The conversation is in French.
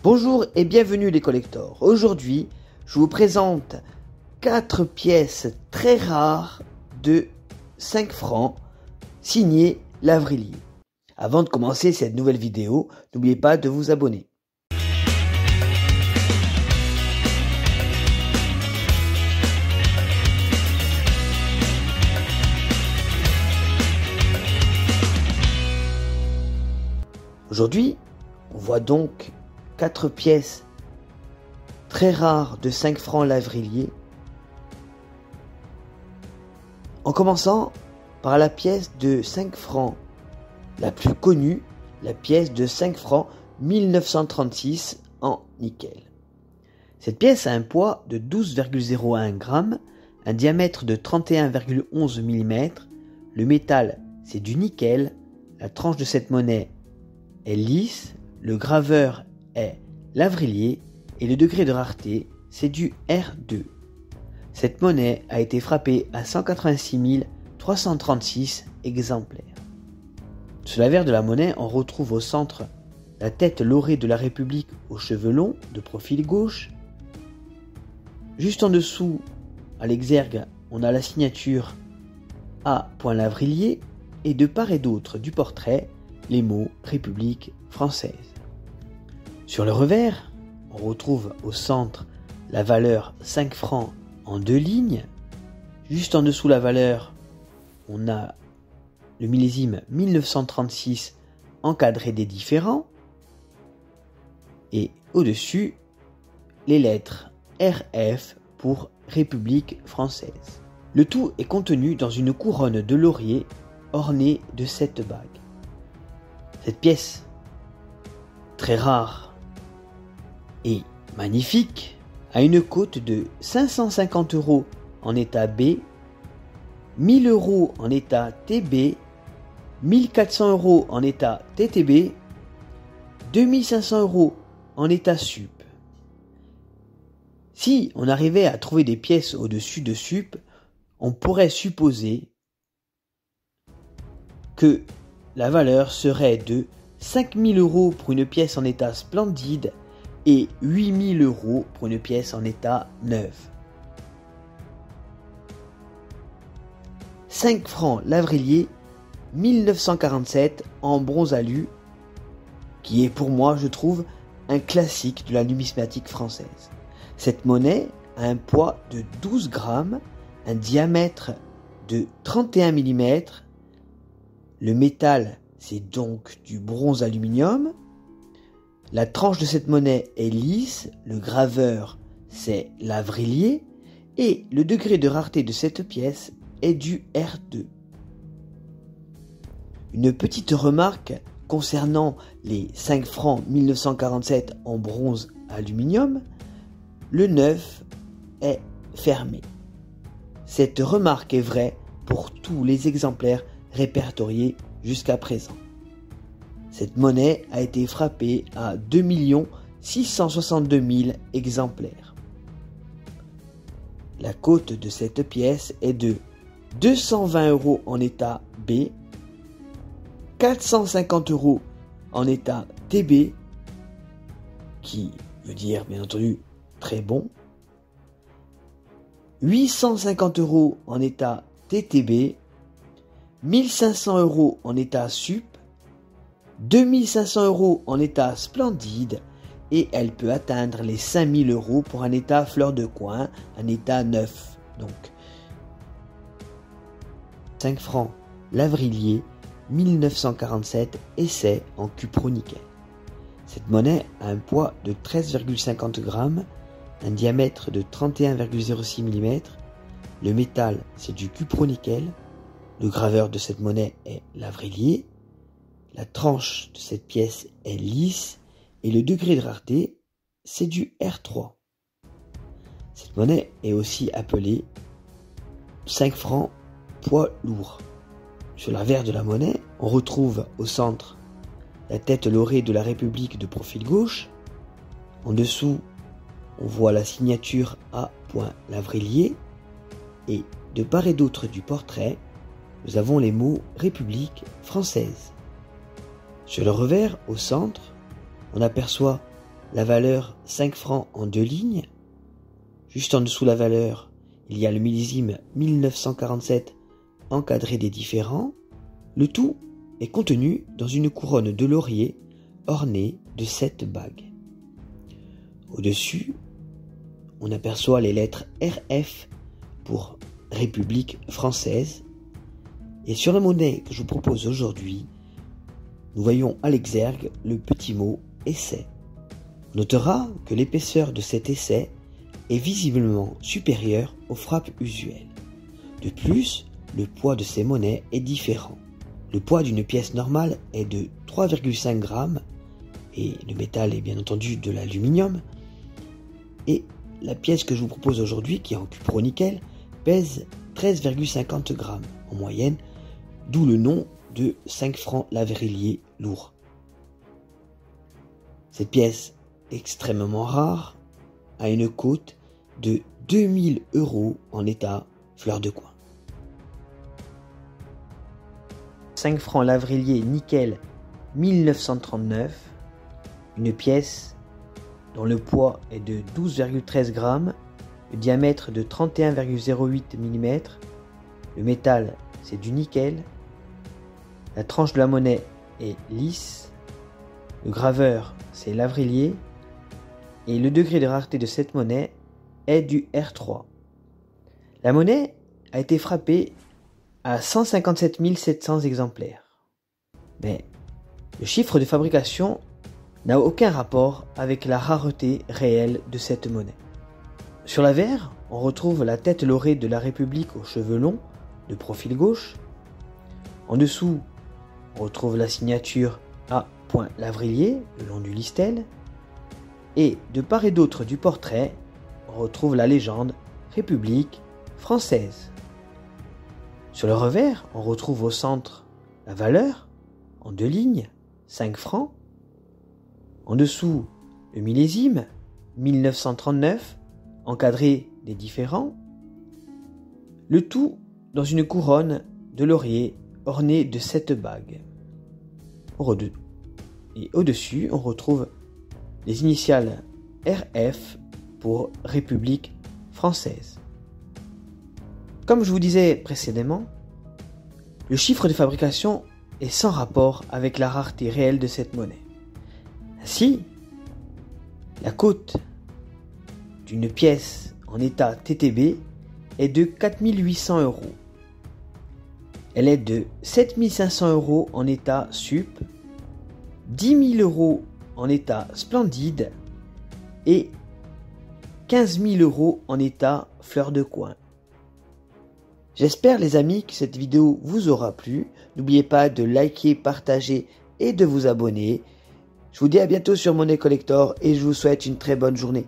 Bonjour et bienvenue les collectors. Aujourd'hui, je vous présente 4 pièces très rares de 5 francs signées Lavrillier. Avant de commencer cette nouvelle vidéo, n'oubliez pas de vous abonner. Aujourd'hui, on voit donc 4 pièces très rares de 5 francs Lavrillier. En commençant par la pièce de 5 francs la plus connue, la pièce de 5 francs 1936 en nickel. Cette pièce a un poids de 12,01 g, un diamètre de 31,11 mm, le métal c'est du nickel, la tranche de cette monnaie est lisse, le graveur est Lavrillier et le degré de rareté c'est du R2. Cette monnaie a été frappée à 186 336 exemplaires. Sur l'avers de la monnaie, on retrouve au centre la tête laurée de la République aux cheveux longs de profil gauche. Juste en dessous, à l'exergue, on a la signature A. Lavrillier et de part et d'autre du portrait, les mots République française. Sur le revers, on retrouve au centre la valeur 5 francs en 2 lignes. Juste en dessous la valeur, on a le millésime 1936 encadré des différents. Et au-dessus, les lettres RF pour République française. Le tout est contenu dans une couronne de laurier ornée de 7 bagues. Cette pièce, très rare et magnifique, a une cote de 550 € en état B, 1000 € en état TB, 1400 € en état TTB, 2500 € en état sup. Si on arrivait à trouver des pièces au-dessus de sup, on pourrait supposer que la valeur serait de 5000 € pour une pièce en état splendide et 8000 € pour une pièce en état neuf. 5 francs Lavrillier 1947 en bronze alu, qui est pour moi, je trouve, un classique de la numismatique française. Cette monnaie a un poids de 12 grammes, un diamètre de 31 mm, le métal c'est donc du bronze aluminium, la tranche de cette monnaie est lisse, le graveur c'est Lavrillier et le degré de rareté de cette pièce est du R2. Une petite remarque concernant les 5 francs 1947 en bronze aluminium, le 9 est fermé. Cette remarque est vraie pour tous les exemplaires répertoriés jusqu'à présent. Cette monnaie a été frappée à 2 662 000 exemplaires. La cote de cette pièce est de 220 € en état B, 450 € en état TB, qui veut dire bien entendu très bon, 850 € en état TTB, 1500 € en état sup, 2500 € en état splendide et elle peut atteindre les 5000 € pour un état fleur de coin, un état neuf. Donc 5 francs Lavrillier 1947 essai en cupro-nickel. Cette monnaie a un poids de 13,50 g, un diamètre de 31,06 mm, le métal c'est du cupro-nickel, le graveur de cette monnaie est Lavrillier, la tranche de cette pièce est lisse et le degré de rareté c'est du R3. Cette monnaie est aussi appelée 5 francs poids lourd. Sur l'avers de la monnaie, on retrouve au centre la tête laurée de la République de profil gauche. En dessous, on voit la signature A. Lavrillier et de part et d'autre du portrait, nous avons les mots République française. Sur le revers, au centre, on aperçoit la valeur 5 francs en 2 lignes. Juste en dessous la valeur, il y a le millésime 1947 encadré des différents. Le tout est contenu dans une couronne de laurier ornée de 7 bagues. Au-dessus, on aperçoit les lettres RF pour République française. Et sur la monnaie que je vous propose aujourd'hui, nous voyons à l'exergue le petit mot essai. On notera que l'épaisseur de cet essai est visiblement supérieure aux frappes usuelles. De plus, le poids de ces monnaies est différent. Le poids d'une pièce normale est de 3,5 grammes et le métal est bien entendu de l'aluminium. Et la pièce que je vous propose aujourd'hui, qui est en cupro-nickel, pèse 13,50 grammes en moyenne, d'où le nom de 5 francs Lavrillier lourd. Cette pièce extrêmement rare a une cote de 2000 € en état fleur de coin. 5 francs Lavrillier nickel 1939, une pièce dont le poids est de 12,13 grammes, le diamètre de 31,08 mm, le métal c'est du nickel, la tranche de la monnaie est lisse, le graveur c'est Lavrillier et le degré de rareté de cette monnaie est du R3. La monnaie a été frappée à 157 700 exemplaires. Mais le chiffre de fabrication n'a aucun rapport avec la rareté réelle de cette monnaie. Sur l'avers, on retrouve la tête laurée de la République aux cheveux longs, de profil gauche. En dessous, on retrouve la signature A. Lavrillier, le long du listel. Et de part et d'autre du portrait, on retrouve la légende République française. Sur le revers, on retrouve au centre la valeur, en 2 lignes, 5 francs. En dessous, le millésime, 1939, encadré des différents. Le tout dans une couronne de laurier ornée de 7 bagues. Et au-dessus, on retrouve les initiales RF pour République française. Comme je vous disais précédemment, le chiffre de fabrication est sans rapport avec la rareté réelle de cette monnaie. Ainsi, la cote d'une pièce en état TTB est de 4 800 €. Elle est de 7 500 € en état sup, 10 000 € en état splendide et 15 000 € en état fleur de coin. J'espère les amis que cette vidéo vous aura plu. N'oubliez pas de liker, partager et de vous abonner. Je vous dis à bientôt sur Monnaie Collector et je vous souhaite une très bonne journée.